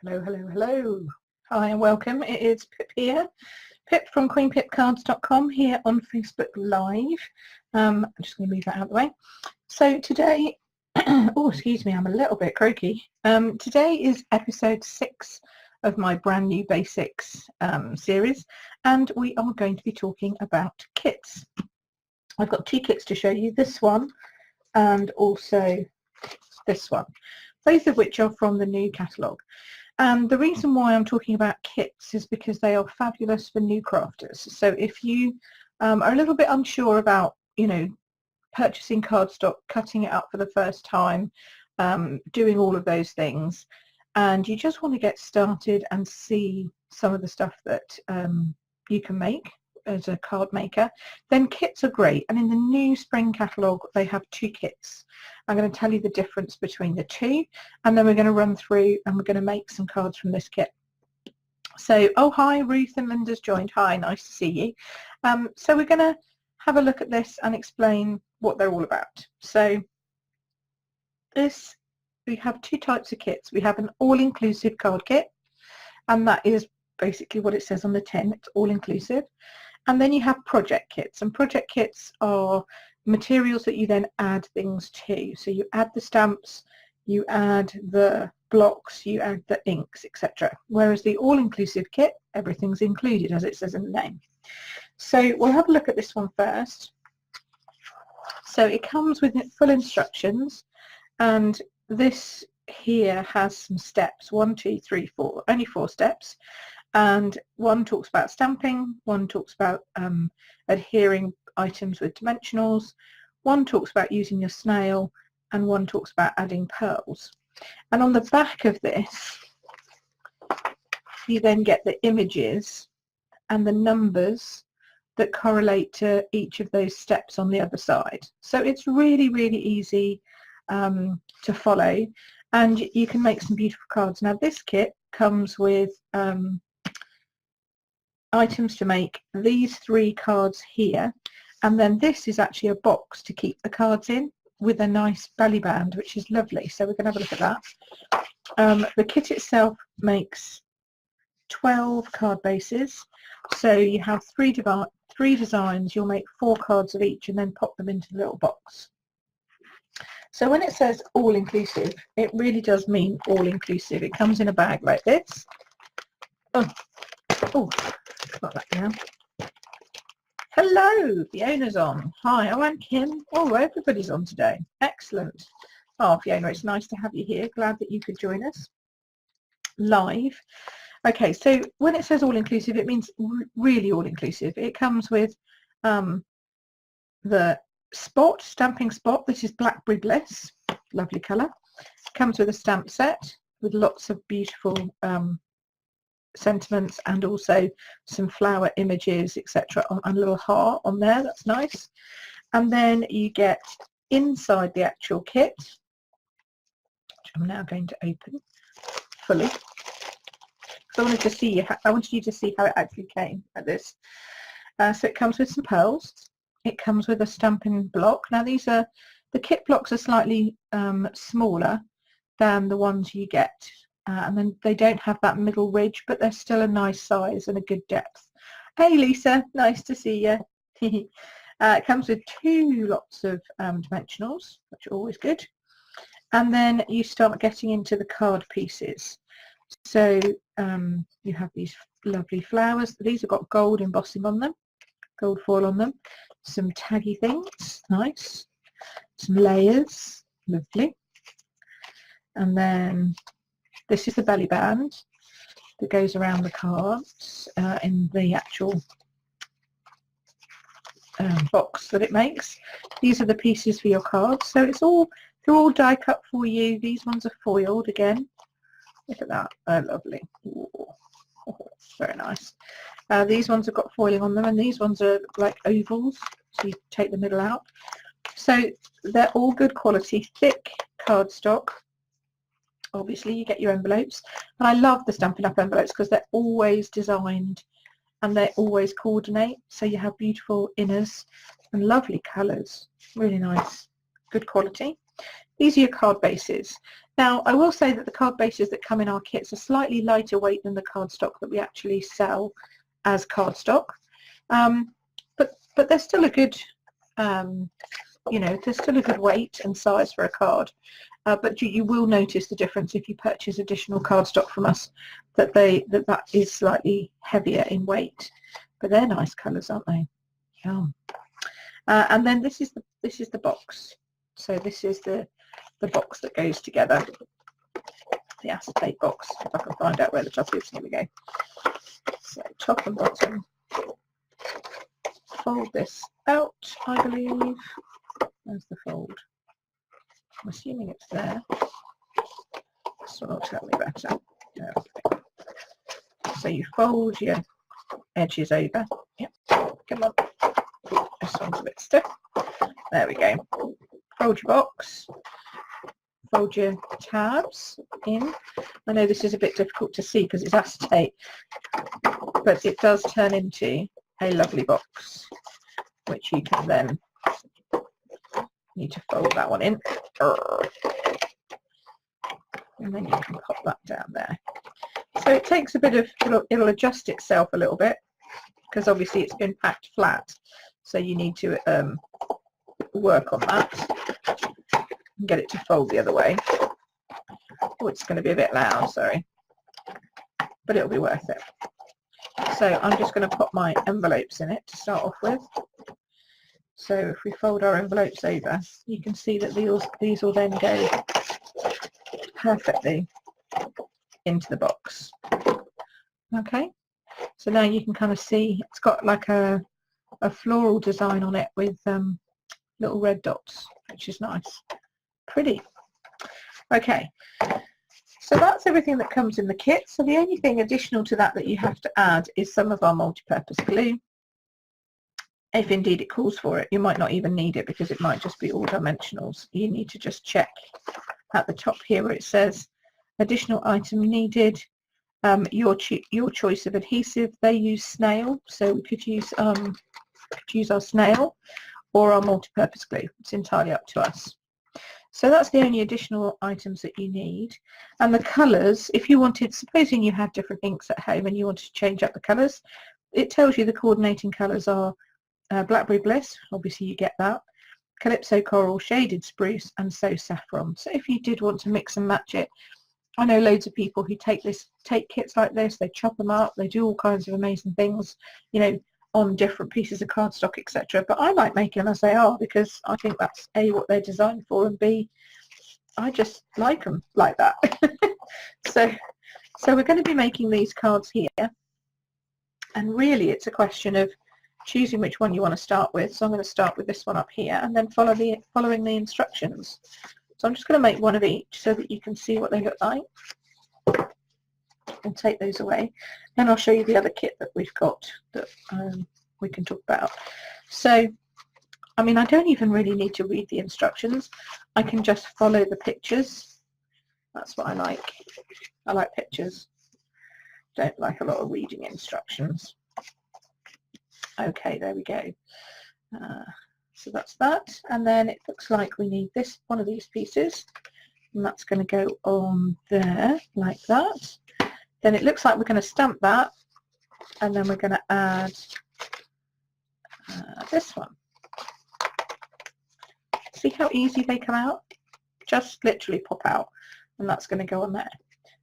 Hello, hello, hello. Hi and welcome. It is Pip here. Pip from queenpipcards.com here on Facebook Live. I'm just going to move that out of the way. So today, oh, excuse me, I'm a little bit croaky. Today is episode 6 of my brand new basics series, and we are going to be talking about kits. I've got 2 kits to show you, this one and also this one, both of which are from the new catalogue. And the reason why I'm talking about kits is because they are fabulous for new crafters. So if you are a little bit unsure about, purchasing cardstock, cutting it up for the first time, doing all of those things, and you just want to get started and see some of the stuff that you can make as a card maker, then kits are great. And in the new spring catalogue, they have 2 kits. I'm going to tell you the difference between the 2, and then we're going to run through and we're going to make some cards from this kit. So, oh hi, Ruth and Linda's joined. Hi, nice to see you. So we're going to have a look at this and explain what they're all about. So we have 2 types of kits. We have an all-inclusive card kit, and that is basically what it says on the tin. It's all-inclusive. And then you have project kits, and project kits are materials that you then add things to. So you add the stamps, you add the blocks, you add the inks, etc. Whereas the all-inclusive kit, everything's included, as it says in the name. So we'll have a look at this one first. So it comes with full instructions, and this here has some steps, 1, 2, 3, 4, only 4 steps. And one talks about stamping, one talks about adhering items with dimensionals, one talks about using your snail, and one talks about adding pearls. And on the back of this, you then get the images and the numbers that correlate to each of those steps on the other side. So it's really, really easy to follow, and you can make some beautiful cards. Now this kit comes with items to make these 3 cards here, and then this is actually a box to keep the cards in with a nice belly band, which is lovely. So we're going to have a look at that. The kit itself makes 12 card bases, so you have 3 designs. You'll make 4 cards of each and then pop them into the little box. So when it says all-inclusive, it really does mean all-inclusive. It comes in a bag like this. Oh, got that down. Hello, Fiona's on. Hi, oh, and Kim. Oh, everybody's on today. Excellent. Oh, Fiona, it's nice to have you here. Glad that you could join us live. Okay, so when it says all-inclusive, it means really all-inclusive. It comes with the spot, stamping spot. This is Blackberry Bliss, lovely colour. Comes with a stamp set with lots of beautiful sentiments and also some flower images, etc., and a little heart on there. That's nice. And then you get inside the actual kit, which I'm now going to open fully. So I wanted you to see how it actually came at this. So it comes with some pearls. It comes with a stamping block. Now the kit blocks are slightly smaller than the ones you get. And then they don't have that middle ridge, but they're still a nice size and a good depth. Hey Lisa, nice to see you. It comes with 2 lots of dimensionals, which are always good. And then you start getting into the card pieces. So you have these lovely flowers. These have got gold embossing on them, gold foil on them. Some taggy things, nice. Some layers, lovely. And then this is the belly band that goes around the cards in the actual box that it makes. These are the pieces for your cards. So they're all die cut for you. These ones are foiled again. Look at that. Oh, lovely. Ooh. Oh, very nice. These ones have got foiling on them, and these ones are like ovals, so you take the middle out. So they're all good quality, thick cardstock. Obviously you get your envelopes, and I love the Stampin' Up! Envelopes because they're always designed and they always coordinate, so you have beautiful inners and lovely colours, really nice, good quality. these are your card bases. Now, I will say that the card bases that come in our kits are slightly lighter weight than the cardstock that we actually sell as cardstock, but they're still a good, you know, they're still a good weight and size for a card. But you will notice the difference if you purchase additional cardstock from us, that that is slightly heavier in weight. But they're nice colours, aren't they? Yum. And then this is the box. So this is the box that goes together, the acetate box. If I can find out where the top is, here we go. So top and bottom. Fold this out, I believe. There's the fold. I'm assuming it's there. This will tell me better. Okay. So you fold your edges over. Yep. Come on. This one's a bit stiff. There we go. Fold your box. Fold your tabs in. I know this is a bit difficult to see because it's acetate, but it does turn into a lovely box, which you can then need to fold that one in, and then you can pop that down there. So it takes a bit of, it'll adjust itself a little bit because obviously it's been packed flat, so you need to work on that and get it to fold the other way. Oh, it's going to be a bit loud, sorry, but it'll be worth it. So I'm just going to put my envelopes in it to start off with. So if we fold our envelopes over, you can see that these will then go perfectly into the box. Okay, so now you can kind of see it's got like a floral design on it with little red dots, which is nice. Pretty. Okay, so that's everything that comes in the kit. So the only thing additional to that you have to add is some of our multi-purpose glue. If indeed it calls for it. You might not even need it because it might just be all dimensionals. You need to just check at the top here where it says additional item needed, your choice of adhesive. They use snail, so we could use our snail or our multi-purpose glue. It's entirely up to us. So that's the only additional items that you need. And the colours, if you wanted, supposing you had different inks at home and you wanted to change up the colours, it tells you the coordinating colours are Blackberry Bliss, obviously you get that, Calypso Coral, Shaded Spruce, and So Saffron. So if you did want to mix and match it, I know loads of people who take kits like this, they chop them up, they do all kinds of amazing things, you know, on different pieces of cardstock, etc. But I like making them as they are because I think that's A, what they're designed for, and B, I just like them like that. So we're going to be making these cards here, and really it's a question of choosing which one you want to start with. So I'm going to start with this one up here and then following the instructions. So I'm just going to make one of each so that you can see what they look like. I'll take those away. Then I'll show you the other kit that we've got that we can talk about. So, I mean, I don't even really need to read the instructions. I can just follow the pictures. That's what I like. I like pictures. Don't like a lot of reading instructions. Okay, there we go. So that's that, and then it looks like we need this one of these pieces, and that's going to go on there like that. Then it looks like we're going to stamp that, and then we're going to add this one. See how easy they come out? Just literally pop out, and that's going to go on there.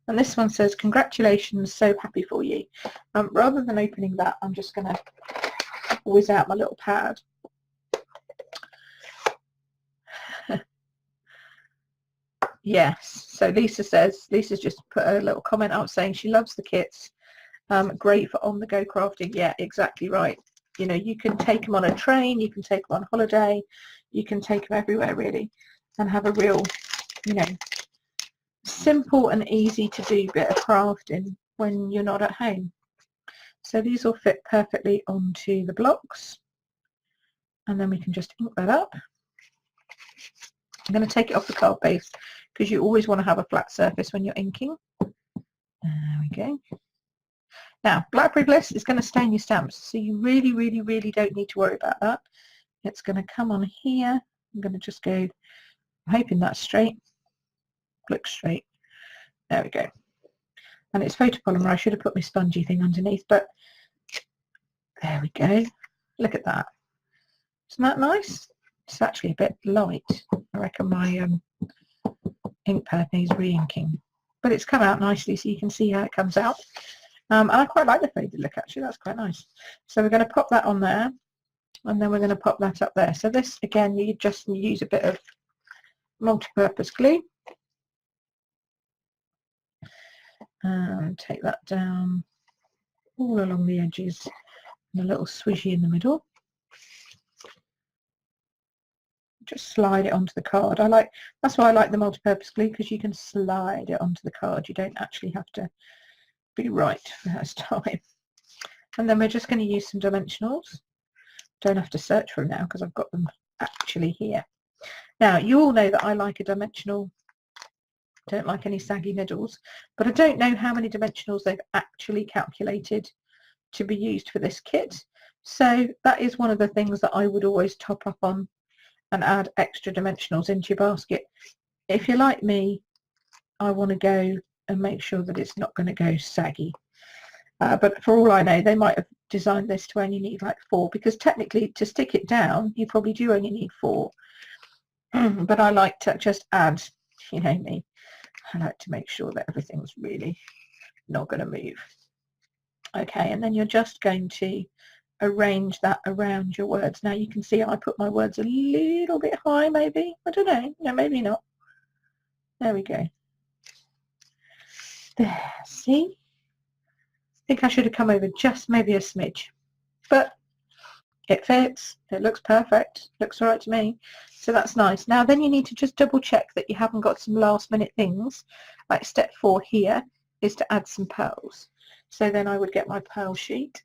And this one says, "Congratulations, so happy for you." Rather than opening that, I'm just going to whiz out my little pad. Yes, so Lisa's just put a little comment out saying she loves the kits. Great for on-the-go crafting. Yeah, exactly right. You know, you can take them on a train, you can take them on holiday, you can take them everywhere really, and have a real, you know, simple and easy to do bit of crafting when you're not at home. So these will fit perfectly onto the blocks, and then we can just ink that up. I'm going to take it off the card base because you always want to have a flat surface when you're inking. There we go. Now, Blackberry Bliss is going to stain your stamps, so you really, really, really don't need to worry about that. It's going to come on here. I'm going to just go I'm hoping that's straight. Looks straight. There we go. And it's photopolymer. I should have put my spongy thing underneath, but there we go. Look at that. Isn't that nice? It's actually a bit light. I reckon my ink pad needs re-inking. But it's come out nicely, so you can see how it comes out. And I quite like the faded look, actually. That's quite nice. So we're going to pop that on there, and then we're going to pop that up there. So this, again, you just use a bit of multi-purpose glue. And take that down all along the edges, and a little swishy in the middle. Just slide it onto the card. That's why I like the multi-purpose glue, because you can slide it onto the card. You don't actually have to be right first time. And then we're just going to use some dimensionals. Don't have to search for them now because I've got them actually here. Now you all know that I like a dimensional. Don't like any saggy middles, but I don't know how many dimensionals they've actually calculated to be used for this kit. So that is one of the things that I would always top up on and add extra dimensionals into your basket. If you're like me, I want to go and make sure that it's not going to go saggy. But for all I know, they might have designed this to only need like 4, because technically to stick it down, you probably do only need 4. But I like to just add, you know me, I like to make sure that everything's really not going to move. Okay, and then you're just going to arrange that around your words. Now you can see I put my words a little bit high, maybe. I don't know. No, maybe not. There we go. There, see? I think I should have come over just maybe a smidge. But it fits. It looks perfect. Looks all right to me. So that's nice. Now then you need to just double check that you haven't got some last minute things. Like step 4 here is to add some pearls. So then I would get my pearl sheet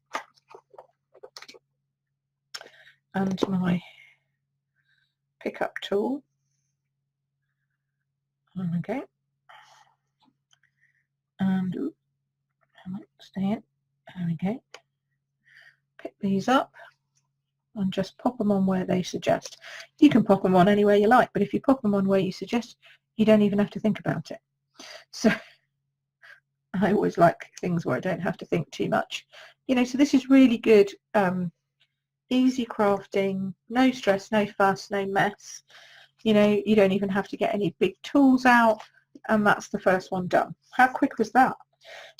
and my pickup tool. Okay. And stay in. There we go. Pick these up and just pop them on where they suggest. You can pop them on anywhere you like, but if you pop them on where you suggest, you don't even have to think about it. So I always like things where I don't have to think too much. You know, so this is really good, easy crafting, no stress, no fuss, no mess. You know, you don't even have to get any big tools out, and that's the first one done. How quick was that?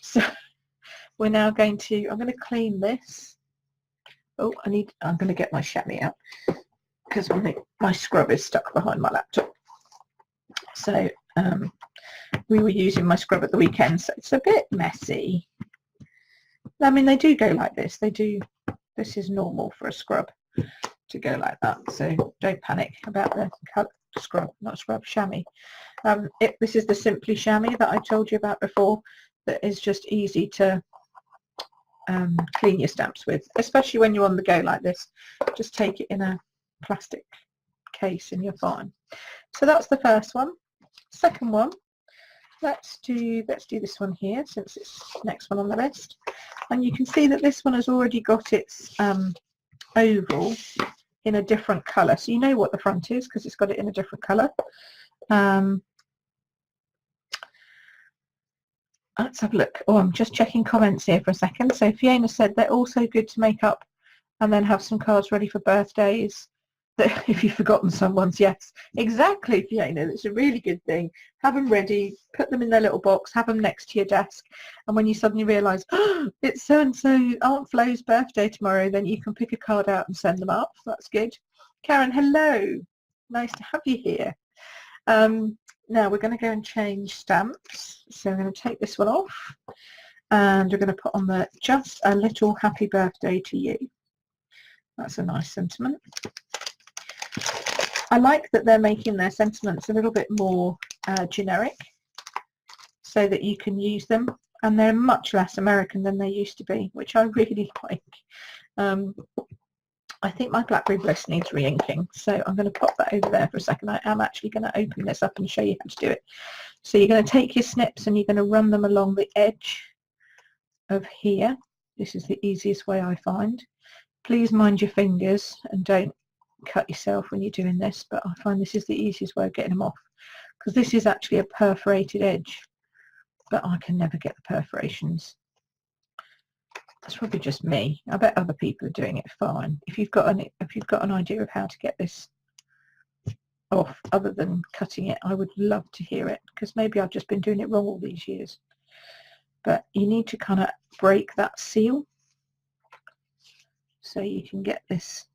So we're now going to, I'm going to clean this. Oh, I'm going to get my chamois out because my scrub is stuck behind my laptop. So we were using my scrub at the weekend, so it's a bit messy. I mean, they do go like this. They do. This is normal for a scrub to go like that. So don't panic about the scrub, not scrub, chamois. This is the Simply chamois that I told you about before. That is just easy to clean your stamps with, especially when you're on the go like this. Just take it in a plastic case and you're fine. So that's the first one. Second one, let's do this one here, since it's next one on the list. And you can see that this one has already got its oval in a different colour, so you know what the front is because it's got it in a different colour. Let's have a look. Oh, I'm just checking comments here for a second. So Fiona said they're also good to make up and then have some cards ready for birthdays. If you've forgotten someone's, yes, exactly, Fiona. That's a really good thing. Have them ready, put them in their little box, have them next to your desk, and when you suddenly realise, oh, it's so-and-so Aunt Flo's birthday tomorrow, then you can pick a card out and send them up. That's good. Karen, hello. Nice to have you here. Now we're going to go and change stamps. So I'm going to take this one off and we're going to put on the just a little happy birthday to you. That's a nice sentiment. I like that they're making their sentiments a little bit more generic so that you can use them, and they're much less American than they used to be, which I really like. I think my Blackberry Bliss needs re-inking, so I'm going to pop that over there for a second. I am actually going to open this up and show you how to do it. So you're going to take your snips and you're going to run them along the edge of here. This is the easiest way I find. Please mind your fingers and don't cut yourself when you're doing this, but I find this is the easiest way of getting them off, because this is actually a perforated edge, but I can never get the perforations. That's probably just me. I bet other people are doing it fine. If you've got an idea of how to get this off other than cutting it, I would love to hear it, because maybe I've just been doing it wrong all these years. But you need to kind of break that seal so you can get this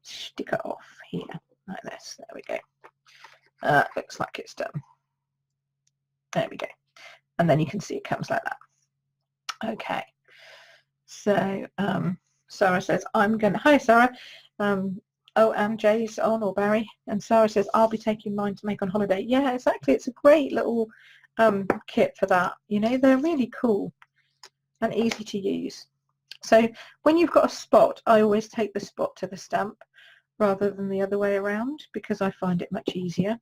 sticker off here like this. There we go. Looks like it's done. There we go. And then you can see it comes like that. Okay, so Sarah says, I'm going to, hi Sarah, oh, and Jay's on, or Barry, and Sarah says, I'll be taking mine to make on holiday. Yeah, exactly, it's a great little kit for that. You know, they're really cool and easy to use. So when you've got a spot, I always take the spot to the stamp rather than the other way around, because I find it much easier.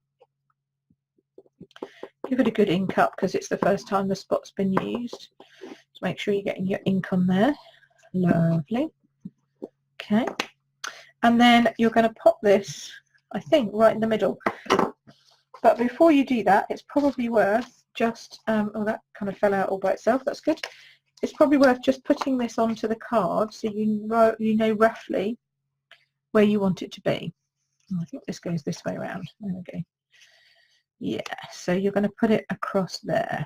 Give it a good ink up because it's the first time the spot's been used. So make sure you're getting your ink on there. Lovely. Okay. And then you're going to pop this, I think, right in the middle. But before you do that, it's probably worth just, oh, that kind of fell out all by itself. That's good. It's probably worth just putting this onto the card so you know roughly where you want it to be. I think this goes this way around. There we go. Yeah, so you're going to put it across there.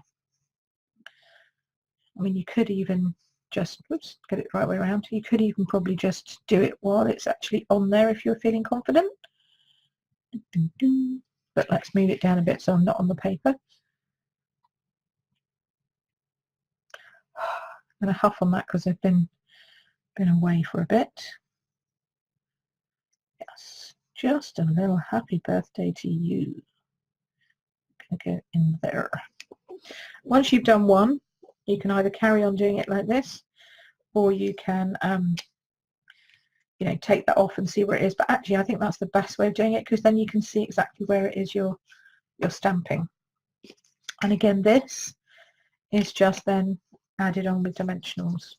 I mean, you could even just, oops, get it the right way around. You could even probably just do it while it's actually on there if you're feeling confident. But let's move it down a bit so I'm not on the paper. I'm going to huff on that because I've been away for a bit. Yes, just a little happy birthday to you. Go in there. Once you've done one, you can either carry on doing it like this, or you can you know, take that off and see where it is. But actually I think that's the best way of doing it, because then you can see exactly where it is you're stamping. And again, this is just then added on with dimensionals.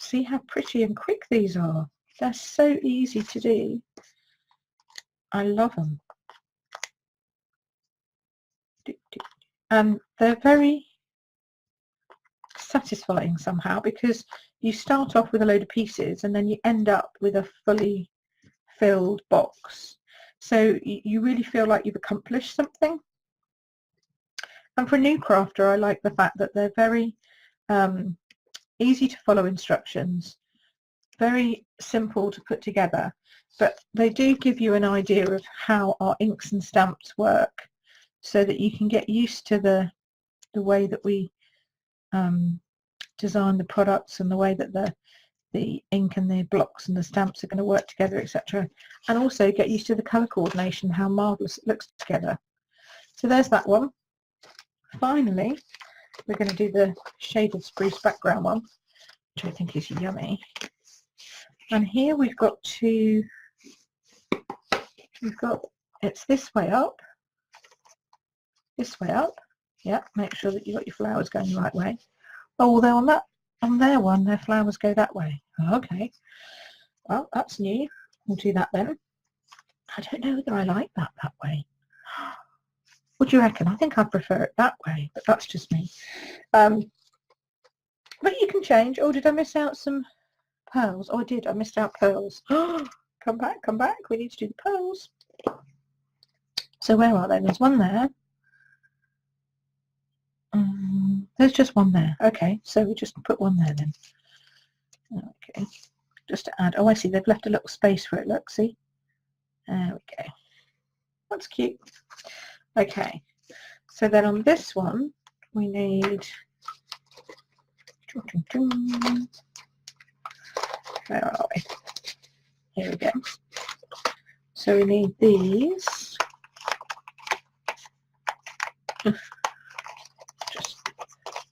See how pretty and quick these are. They're so easy to do. I love them. And they're very satisfying somehow, because you start off with a load of pieces and then you end up with a fully filled box. So you really feel like you've accomplished something. And for a new crafter, I like the fact that they're very easy to follow instructions, very simple to put together, but they do give you an idea of how our inks and stamps work, so that you can get used to the way that we design the products and the way that the ink and the blocks and the stamps are going to work together, etc. And also get used to the colour coordination, how marvellous it looks together. So there's that one. Finally, we're going to do the shaded spruce background one, which I think is yummy. And here we've got it's this way up, yeah, make sure that you've got your flowers going the right way. Oh, although on their one, their flowers go that way. Okay, well, that's new. We'll do that then. I don't know whether I like that way. What do you reckon? I think I prefer it that way, but that's just me. But you can change. Oh, did I miss out some pearls? Oh, I did. I missed out pearls. Come back. We need to do the pearls. So where are they? There's one there. There's just one there. Okay, so we just put one there then. Okay, just to add. Oh, I see. They've left a little space for it. Look, see? There we go. That's cute. Okay, so then on this one, we need... Where are we? Here we go. So we need these.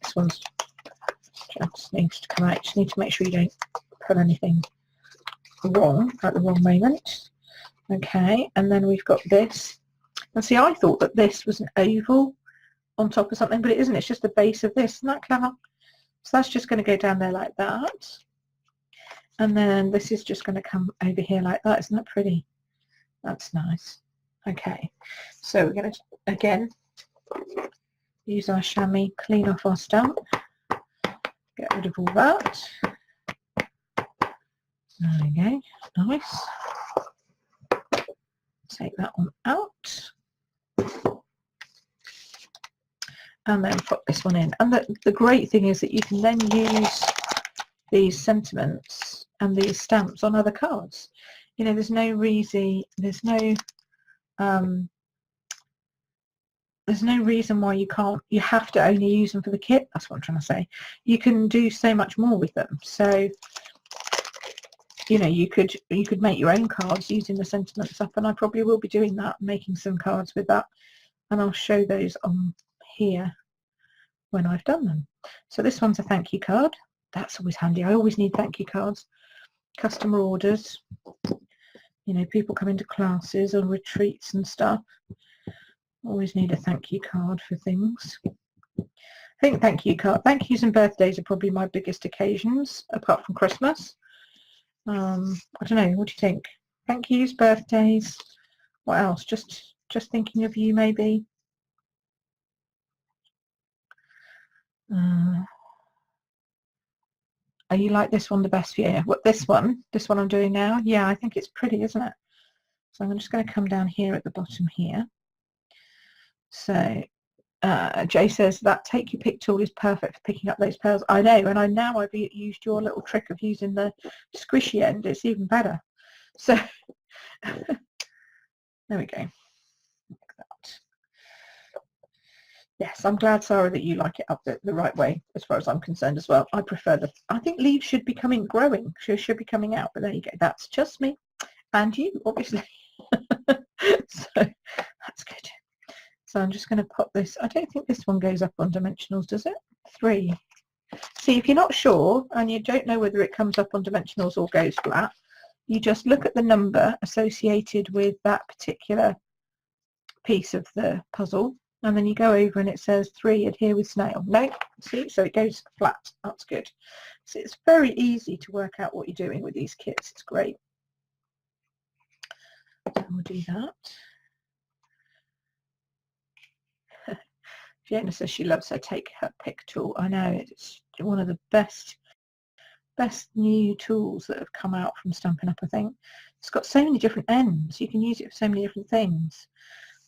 This one's just needs to come out. Just need to make sure you don't put anything wrong at the wrong moment. Okay, and then we've got this. And see, I thought that this was an oval on top of something, but it isn't. It's just the base of this. Isn't that clever? So that's just going to go down there like that. And then this is just going to come over here like that. Isn't that pretty? That's nice. Okay, so we're going to, again, use our chamois, clean off our stamp, get rid of all that. There we go, nice. Take that one out. And then put this one in. And the great thing is that you can then use these sentiments and these stamps on other cards. You know, there's no reason why you can't. You have to only use them for the kit. That's what I'm trying to say. You can do so much more with them. So, you know, you could make your own cards using the sentiments up, and I probably will be doing that, making some cards with that, and I'll show those on here when I've done them. So this one's a thank you card. That's always handy. I always need thank you cards. Customer orders. You know, people come into classes or retreats and stuff. Always need a thank you card for things. I think thank yous and birthdays are probably my biggest occasions, apart from Christmas. I don't know, what do you think? Thank yous, birthdays, what else? Just thinking of you, maybe. Are you like this one the best for you? What, this one I'm doing now? Yeah, I think it's pretty, isn't it? So I'm just going to come down here at the bottom here. So Jay says that take your pick tool is perfect for picking up those pearls. I know, and I've used your little trick of using the squishy end. It's even better. So there we go. Like that. Yes, I'm glad, Sarah, that you like it up the right way as far as I'm concerned as well. I prefer I think leaves should be growing. Should be coming out, but there you go. That's just me and you, obviously. So that's good. So I'm just going to pop this. I don't think this one goes up on dimensionals, does it? 3. See, if you're not sure and you don't know whether it comes up on dimensionals or goes flat, you just look at the number associated with that particular piece of the puzzle, and then you go over and it says 3, adhere with snail. No, see, so it goes flat. That's good. So it's very easy to work out what you're doing with these kits. It's great. So we'll do that. Fiona says she loves her take her pick tool. I know, it's one of the best new tools that have come out from Stampin' Up, I think. It's got so many different ends. You can use it for so many different things.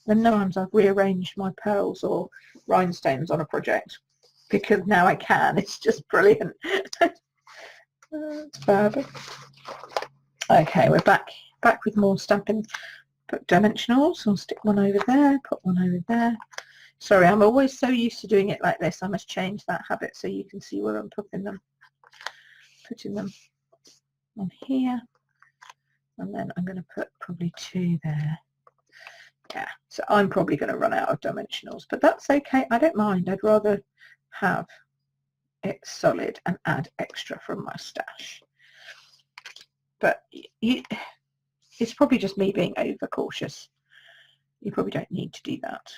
Then sometimes I've rearranged my pearls or rhinestones on a project because now I can. It's just brilliant. It's fab. Okay, we're back with more Stampin' Book dimensionals. I'll stick one over there, put one over there. Sorry, I'm always so used to doing it like this. I must change that habit so you can see where I'm putting them. Putting them on here. And then I'm going to put probably 2 there. Yeah, so I'm probably going to run out of dimensionals, but that's okay. I don't mind. I'd rather have it solid and add extra from my stash. But it's probably just me being overcautious. You probably don't need to do that.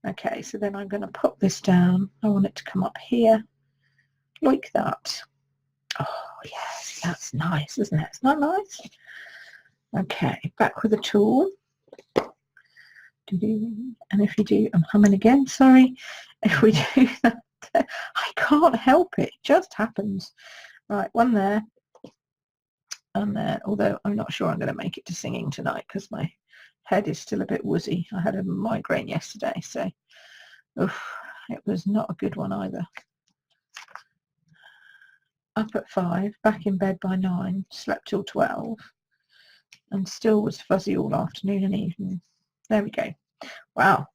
Okay, so then I'm going to pop this down. I want it to come up here like that. Oh, yes, that's nice, isn't it? Isn't that nice? Okay, back with the tool. And if you do, I'm humming again, sorry. If we do that, I can't help it. It just happens. Right, one there. And there, although I'm not sure I'm going to make it to singing tonight because my head is still a bit woozy. I had a migraine yesterday, so it was not a good one either. Up at 5, back in bed by 9, slept till 12, and still was fuzzy all afternoon and evening. There we go. Wow,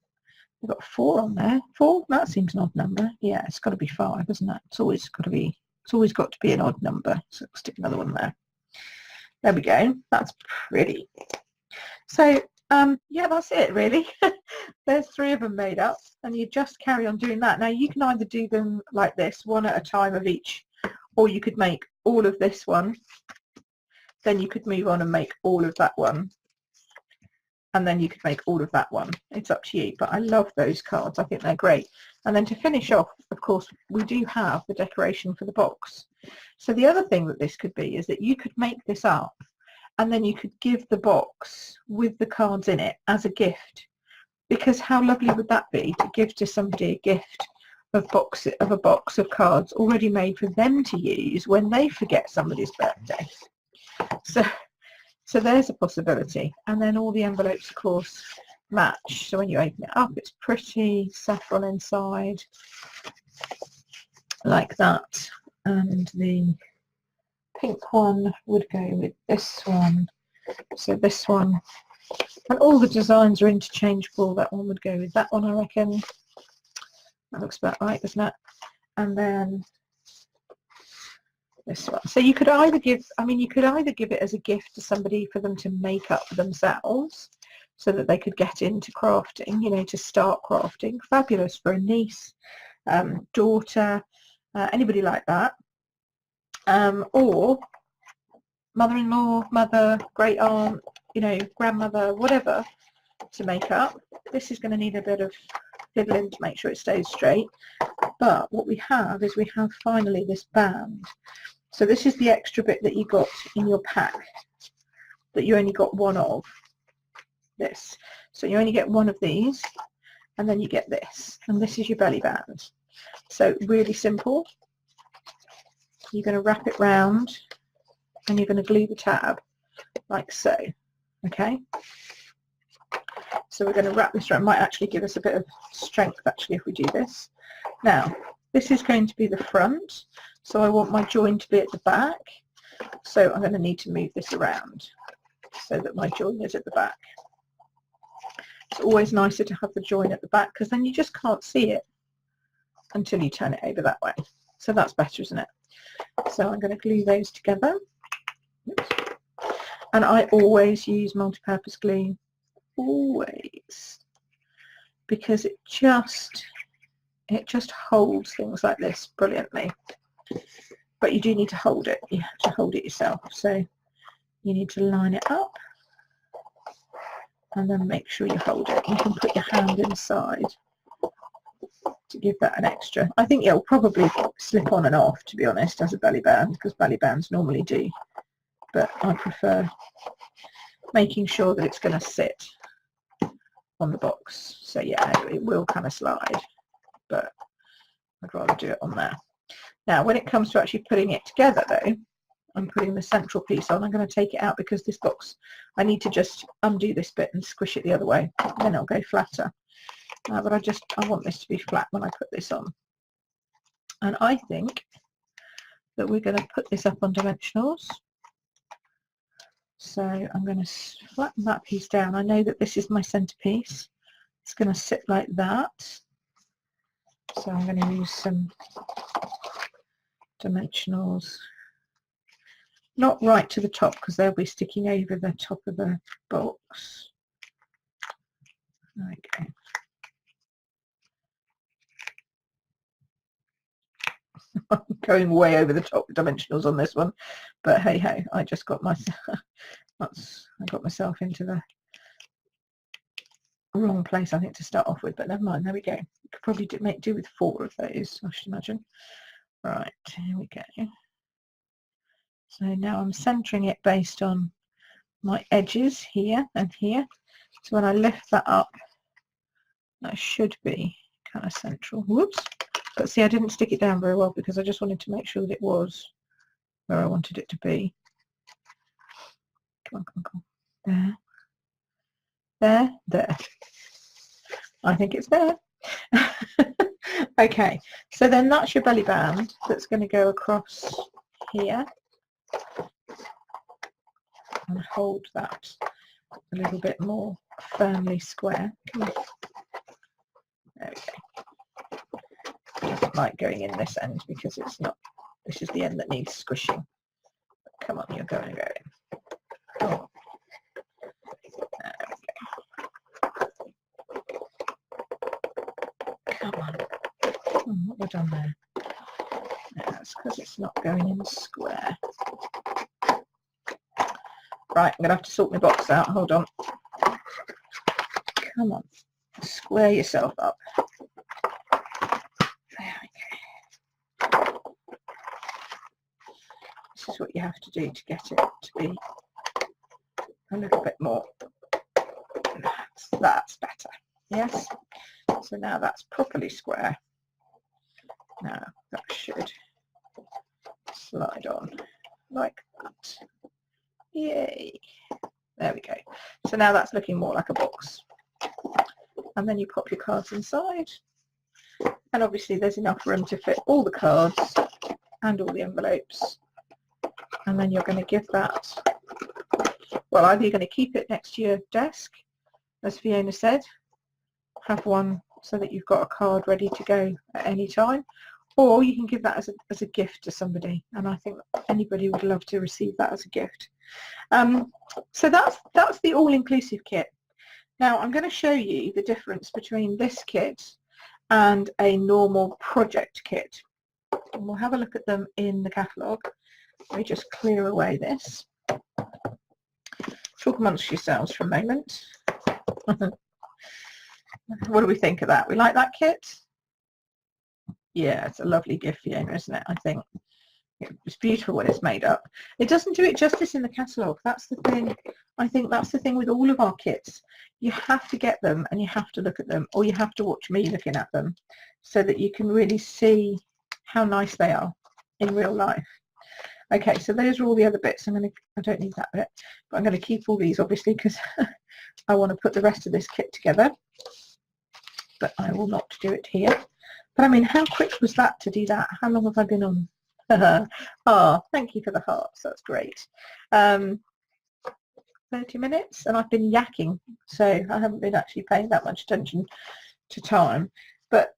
we've got 4 on there. 4? That seems an odd number. Yeah, it's got to be 5, isn't it? It's always got to be an odd number. So I'll stick another one there. There we go. That's pretty. So yeah, that's it really. There's 3 of them made up, and you just carry on doing that. Now you can either do them like this, one at a time of each, or you could make all of this one, then you could move on and make all of that one, and then you could make all of that one. It's up to you, but I love those cards. I think they're great. And then to finish off, of course, we do have the decoration for the box. So the other thing that this could be is that you could make this up, and then you could give the box with the cards in it as a gift. Because how lovely would that be to give to somebody a gift of a box of cards already made for them to use when they forget somebody's birthday. So there's a possibility. And then all the envelopes, of course, match. So when you open it up, it's pretty saffron inside, like that. And the pink one would go with this one. So this one, and all the designs are interchangeable. That one would go with that one, I reckon. That looks about right, doesn't it? And then this one. So you could either give, it as a gift to somebody for them to make up themselves so that they could get into crafting, you know, to start crafting. Fabulous for a niece, daughter, anybody like that. Or mother-in-law, mother, great aunt, you know, grandmother, whatever, to make up. This is going to need a bit of fiddling to make sure it stays straight. But what we have is we have finally this band. So this is the extra bit that you got in your pack, that you only got one of this. So you only get one of these, and then you get this, and this is your belly band. So really simple. You're going to wrap it round, and you're going to glue the tab like so. Okay. So we're going to wrap this around. Might actually give us a bit of strength actually if we do this. Now this is going to be the front, so I want my join to be at the back. So I'm going to need to move this around so that my join is at the back. It's always nicer to have the join at the back because then you just can't see it until you turn it over that way. So that's better, isn't it? So I'm going to glue those together. Oops. And I always use multi-purpose glue, always, because it just holds things like this brilliantly. But you do need to hold it. You have to hold it yourself. So you need to line it up and then make sure you hold it. You can put your hand inside to give that an extra. I think it'll probably slip on and off, to be honest, as a belly band, because belly bands normally do. But I prefer making sure that it's going to sit on the box. So yeah, it will kind of slide, but I'd rather do it on there. Now when it comes to actually putting it together though, I'm putting the central piece on. I'm going to take it out because this box, I need to just undo this bit and squish it the other way, then it'll go flatter. But I want this to be flat when I put this on. And I think that we're going to put this up on dimensionals. So I'm going to flatten that piece down. I know that this is my centerpiece. It's going to sit like that. So I'm going to use some dimensionals. Not right to the top because they'll be sticking over the top of the box. Okay. I'm going way over the top dimensionals on this one, but hey ho, I just got myself I got myself into the wrong place, I think, to start off with, but never mind. There we go. You could probably make do with 4 of those, I should imagine. Right, here we go. So now I'm centering it based on my edges here and here. So when I lift that up, that should be kind of central. Whoops. But see, I didn't stick it down very well because I just wanted to make sure that it was where I wanted it to be. Come on, come on, come on. There. There. I think it's there. Okay, so then that's your belly band that's going to go across here and hold that a little bit more firmly square. There we go. Doesn't like going in this end because it's not, this is the end that needs squishing. Come on, you're going to go in. Oh. There we go. Come on. What have I done there? That's because it's not going in square. Right, I'm going to have to sort my box out. Hold on. Come on, square yourself up. There we go. This is what you have to do to get it to be a little bit more. That's better. Yes. So now that's properly square. Now that should slide on like that. Yay. There we go. So now that's looking more like a box. And then you pop your cards inside. And obviously there's enough room to fit all the cards and all the envelopes. And then you're going to give that, well, either you're going to keep it next to your desk, as Fiona said, have one so that you've got a card ready to go at any time, or you can give that as a gift to somebody, and I think anybody would love to receive that as a gift. So that's the all-inclusive kit. Now I'm going to show you the difference between this kit and a normal project kit, and we'll have a look at them in the catalogue. Let me just clear away this. Talk amongst yourselves for a moment. What do we think of that? We like that kit? Yeah, it's a lovely gift, Fiona, isn't it? I think it's beautiful when it's made up. It doesn't do it justice in the catalogue. That's the thing. I think that's the thing with all of our kits. You have to get them and you have to look at them, or you have to watch me looking at them so that you can really see how nice they are in real life. Okay, so those are all the other bits. I don't need that bit, but I'm going to keep all these obviously because I want to put the rest of this kit together, but I will not do it here. But I mean, how quick was that to do that? How long have I been on? Oh, thank you for the hearts, that's great. 30 minutes, and I've been yakking, so I haven't been actually paying that much attention to time, but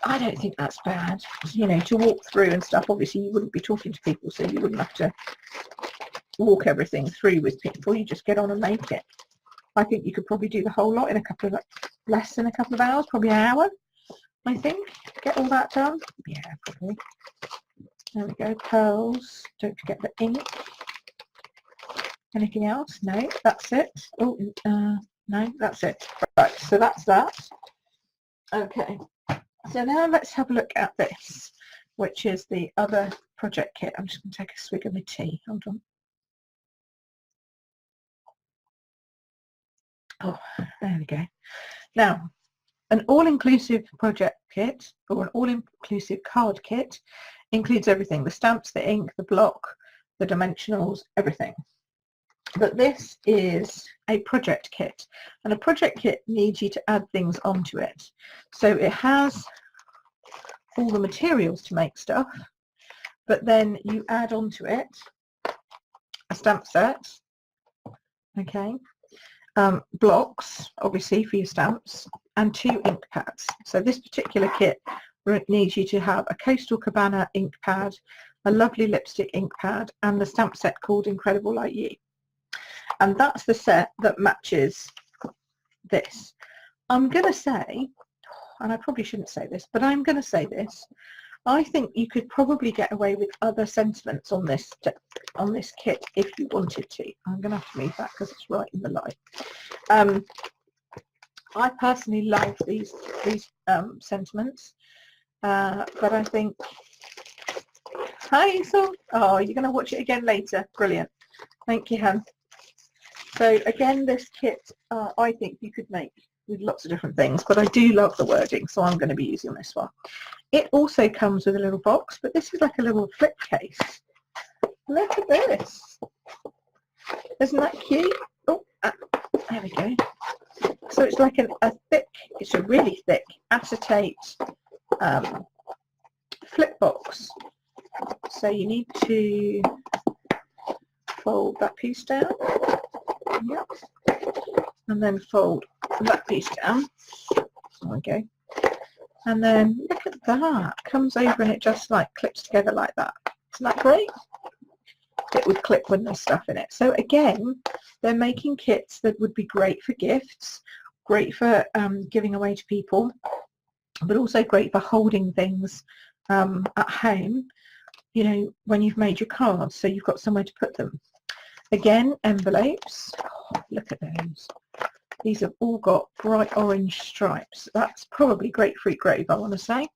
I don't think that's bad. You know, to walk through and stuff, obviously you wouldn't be talking to people, so you wouldn't have to walk everything through with people. You just get on and make it. I think you could probably do the whole lot in less than a couple of hours, probably an hour, I think. Get all that done. Yeah, probably. There we go. Pearls. Don't forget the ink. Anything else? No, that's it. Oh, no, that's it. Right, so that's that. Okay. So now let's have a look at this, which is the other project kit. I'm just going to take a swig of my tea. Hold on. Oh, there we go. Now, an all-inclusive project kit, or an all-inclusive card kit, includes everything: the stamps, the ink, the block, the dimensionals, everything. But this is a project kit, and a project kit needs you to add things onto it. So it has all the materials to make stuff, but then you add onto it a stamp set, okay, blocks, obviously, for your stamps, and 2 ink pads. So this particular kit needs you to have a Coastal Cabana ink pad, a lovely lipstick ink pad, and the stamp set called Incredible Like You. And that's the set that matches this. I'm going to say, and I probably shouldn't say this, but I'm going to say this, I think you could probably get away with other sentiments on this kit if you wanted to. I'm going to have to move that because it's right in the light. I personally love these sentiments, but I think, hi Hazel, oh, you're going to watch it again later, brilliant, thank you, Han. So again, this kit I think you could make with lots of different things, but I do love the wording, so I'm going to be using this one. It also comes with a little box, but this is like a little flip case. Look at this. Isn't that cute? Oh, there we go. So it's like it's a really thick acetate flip box. So you need to fold that piece down. Yep. And then fold that piece down. There we go. And then look at that. Comes over and it just like clips together like that. Isn't that great? It would clip when there's stuff in it. So again, they're making kits that would be great for gifts, great for giving away to people, but also great for holding things at home, you know, when you've made your cards, so you've got somewhere to put them. Again, envelopes. Oh, look at those. These have all got bright orange stripes. That's probably Grapefruit Grove, I want to say.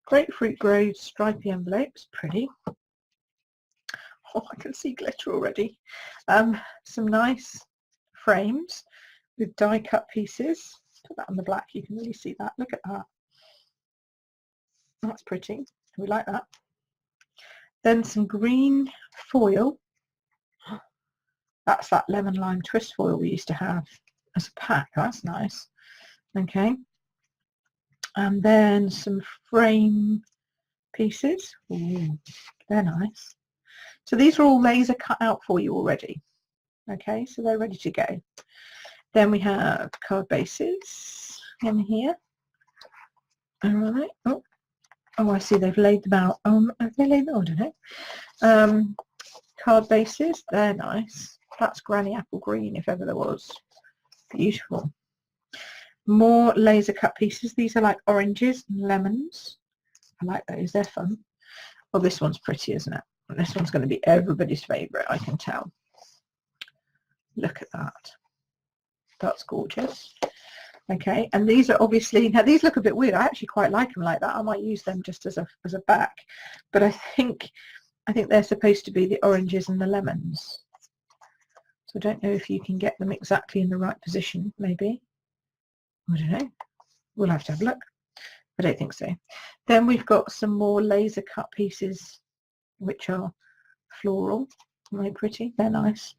Grapefruit Grove stripy envelopes, pretty. Oh, I can see glitter already. Some nice frames with die cut pieces. Put that on the black, you can really see that. Look at that. That's pretty. We like that. Then some green foil. That's that lemon lime twist foil we used to have as a pack. That's nice. Okay. And then some frame pieces. Ooh, they're nice. So these are all laser cut out for you already. Okay, so they're ready to go. Then we have card bases in here. All right. Oh, I see they've laid them out. Have they laid them out? I don't know. Card bases, they're nice. That's Granny Apple Green, if ever there was. Beautiful. More laser cut pieces. These are like oranges and lemons. I like those, they're fun. Well, this one's pretty, isn't it? This one's going to be everybody's favourite, I can tell. Look at that. That's gorgeous. Okay, and these are obviously, now these look a bit weird. I actually quite like them like that. I might use them just as a back, but I think they're supposed to be the oranges and the lemons. So I don't know if you can get them exactly in the right position, maybe. I don't know. We'll have to have a look. I don't think so. Then we've got some more laser cut pieces, which are floral. Very pretty. They're nice.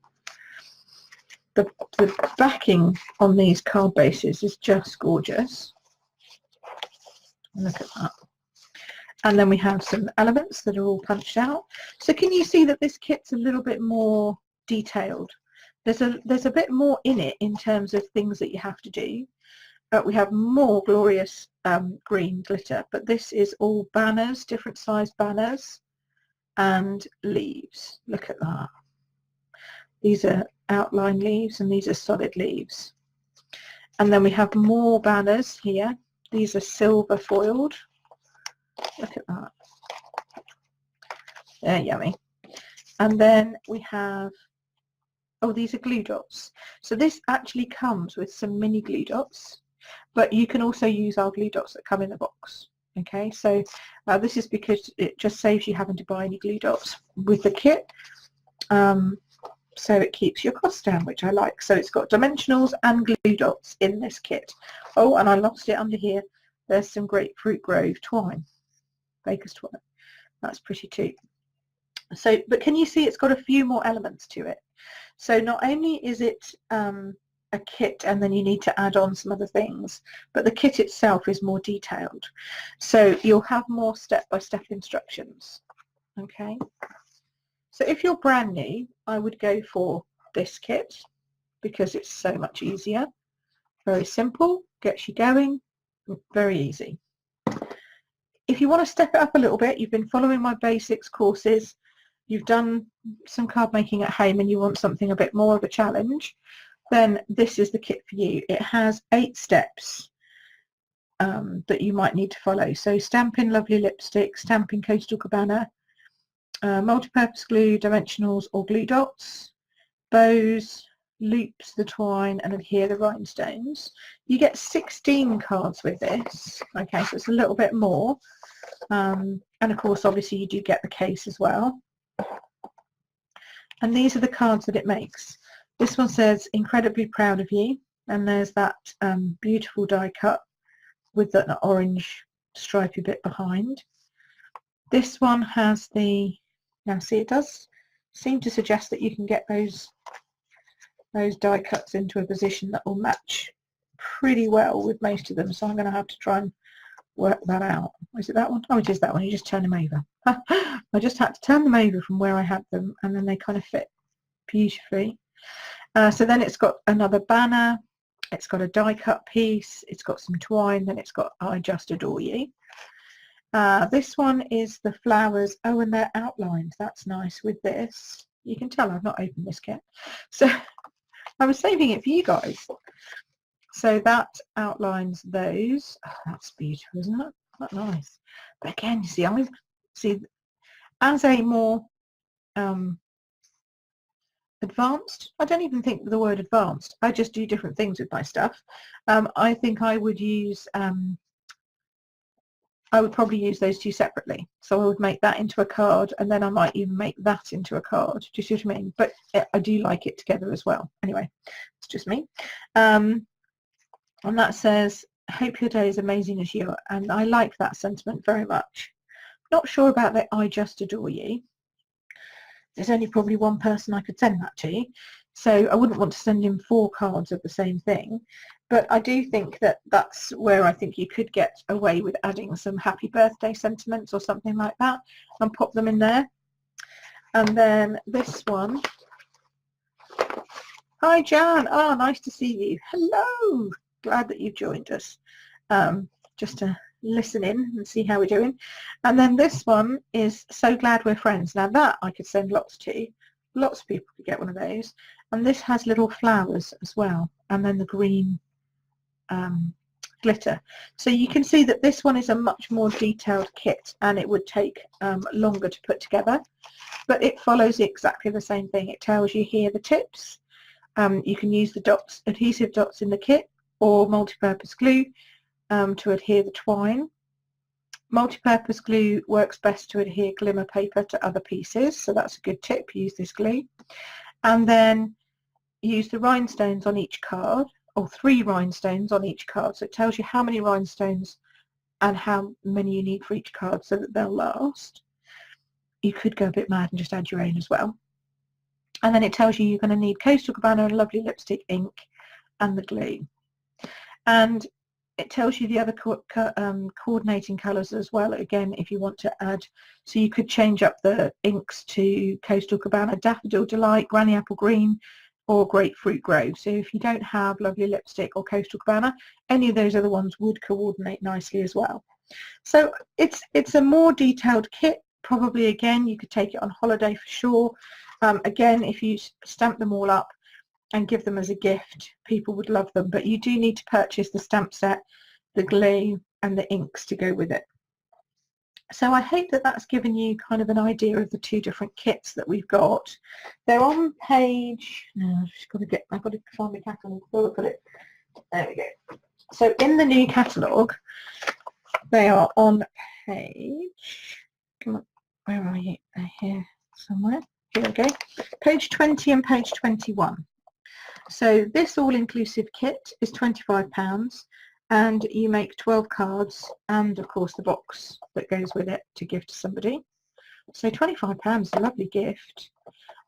The backing on these card bases is just gorgeous. Look at that. And then we have some elements that are all punched out. So can you see that this kit's a little bit more detailed? There's a bit more in it in terms of things that you have to do. But we have more glorious green glitter, but this is all banners, different size banners and leaves. Look at that. These are outline leaves and these are solid leaves. And then we have more banners here. These are silver foiled. Look at that. They're yummy. And then we have, oh, these are glue dots. So this actually comes with some mini glue dots, but you can also use our glue dots that come in the box. Okay, so this is because it just saves you having to buy any glue dots with the kit. So it keeps your costs down, which I like. So it's got dimensionals and glue dots in this kit. Oh, and I lost it under here. There's some Grapefruit Grove twine, baker's twine. That's pretty too. So, but can you see it's got a few more elements to it? So not only is it a kit and then you need to add on some other things, but the kit itself is more detailed. So you'll have more step-by-step instructions. Okay. So if you're brand new, I would go for this kit because it's so much easier. Very simple, gets you going, very easy. If you want to step it up a little bit, you've been following my basics courses, you've done some card making at home and you want something a bit more of a challenge, then this is the kit for you. It has 8 steps that you might need to follow. So stamping lovely lipstick, stamping Coastal Cabana, multi-purpose glue, dimensionals or glue dots, bows, loops the twine and adhere the rhinestones. You get 16 cards with this. Okay, so it's a little bit more. And of course, obviously, you do get the case as well. And these are the cards that it makes. This one says, incredibly proud of you. And there's that beautiful die cut with the orange stripy bit behind. This one has the, now see, it does seem to suggest that you can get those die cuts into a position that will match pretty well with most of them. So I'm going to have to try and work that out. Is it that one? Oh, it is that one. You just turn them over. I just had to turn them over from where I had them and then they kind of fit beautifully. So then it's got another banner. It's got a die cut piece. It's got some twine. Then it's got I Just Adore You. This one is the flowers. Oh, and they're outlined. That's nice with this. You can tell I've not opened this kit. So I was saving it for you guys. So that outlines those. Oh, that's beautiful, isn't it? That's nice. But again, you see, as a more advanced. I don't even think the word advanced. I just do different things with my stuff. I think I would use, I would probably use those two separately. So I would make that into a card, and then I might even make that into a card. Do you see what I mean? But I do like it together as well. Anyway, it's just me. And that says, hope your day is amazing as you are. And I like that sentiment very much. Not sure about that I just adore you. There's only probably one person I could send that to, so I wouldn't want to send him 4 cards of the same thing. But I do think that that's where I think you could get away with adding some happy birthday sentiments or something like that and pop them in there. And then this one. Hi Jan, oh nice to see you. Hello, glad that you've joined us. Just to listen in and see how we're doing. And then this one is so glad we're friends. Now that I could send lots to. Lots of people could get one of those. And this has little flowers as well, and then the green glitter. So you can see that this one is a much more detailed kit, and it would take longer to put together, but it follows exactly the same thing. It tells you here the tips. You can use the dots, adhesive dots in the kit, or multi-purpose glue to adhere the twine. Multi-purpose glue works best to adhere glimmer paper to other pieces, so that's a good tip. Use this glue. And then use the rhinestones on each card, or 3 rhinestones on each card. So it tells you how many rhinestones and how many you need for each card so that they'll last. You could go a bit mad and just add your own as well. And then it tells you you're going to need Coastal Cabana and Lovely Lipstick ink and the glue. And it tells you the other coordinating colours as well, again, if you want to add. So you could change up the inks to Coastal Cabana, Daffodil Delight, Granny Apple Green, or Grapefruit Grove. So if you don't have Lovely Lipstick or Coastal Cabana, any of those other ones would coordinate nicely as well. So it's a more detailed kit. Probably, again, you could take it on holiday for sure. Again, if you stamp them all up and give them as a gift, people would love them, but you do need to purchase the stamp set, the glue and the inks to go with it. So I hope that that's given you kind of an idea of the 2 different kits that we've got. They're on page, no, I've got to find my catalogue. Oh, I've got it. There we go. So in the new catalogue, they are on page, come on, where are you? They're here somewhere. Here we go. Page 20 and page 21. So this all-inclusive kit is £25, and you make 12 cards and of course the box that goes with it to give to somebody. So £25 is a lovely gift,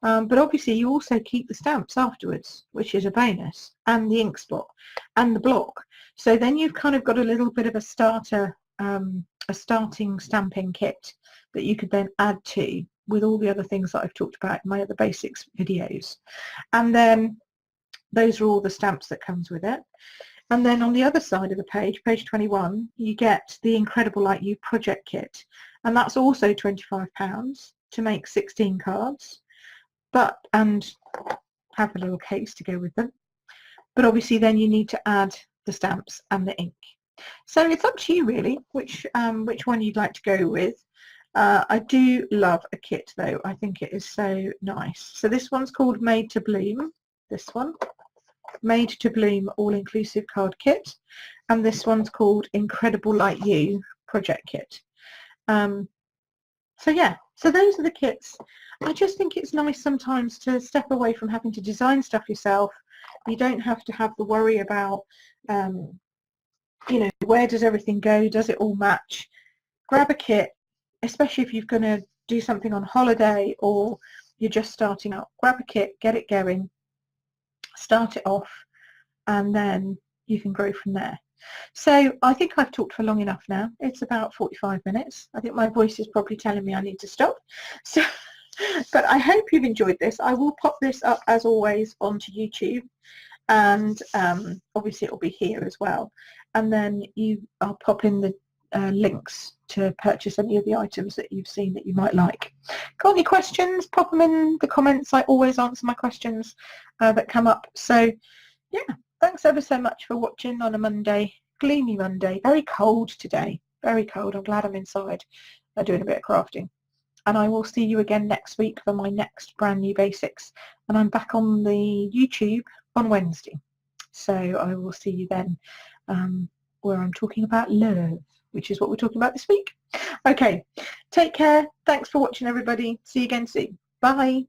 but obviously you also keep the stamps afterwards, which is a bonus, and the ink spot and the block. So then you've kind of got a little bit of a starter, a starting stamping kit that you could then add to with all the other things that I've talked about in my other basics videos. And then those are all the stamps that comes with it. And then on the other side of the page, page 21, you get the Incredible Like You project kit. And that's also £25 to make 16 cards, and have a little case to go with them. But obviously then you need to add the stamps and the ink. So it's up to you really, which one you'd like to go with. I do love a kit though. I think it is so nice. So this one's called Made to Bloom. This one. Made to Bloom all-inclusive card kit, and this one's called Incredible Like You project kit. So yeah, so those are the kits. I just think it's nice sometimes to step away from having to design stuff yourself. You don't have to have the worry about you know, where does everything go, does it all match? Grab a kit, especially if you're going to do something on holiday or you're just starting out. Grab a kit, get it going, start it off, and then you can grow from there. So I think I've talked for long enough now. It's about 45 minutes. I think my voice is probably telling me I need to stop. So, but I hope you've enjoyed this. I will pop this up as always onto YouTube, and obviously it will be here as well. And then I'll pop in the links to purchase any of the items that you've seen that you might like. Got any questions? Pop them in the comments. I always answer my questions that come up. So yeah, thanks ever so much for watching on a Monday, gloomy Monday. Very cold today, very cold. I'm glad I'm inside doing a bit of crafting. and I will see you again next week for my next brand new basics, and I'm back on the YouTube on Wednesday, so I will see you then, where I'm talking about love, which is what we're talking about this week. Okay, take care, thanks for watching everybody, see you again soon, bye.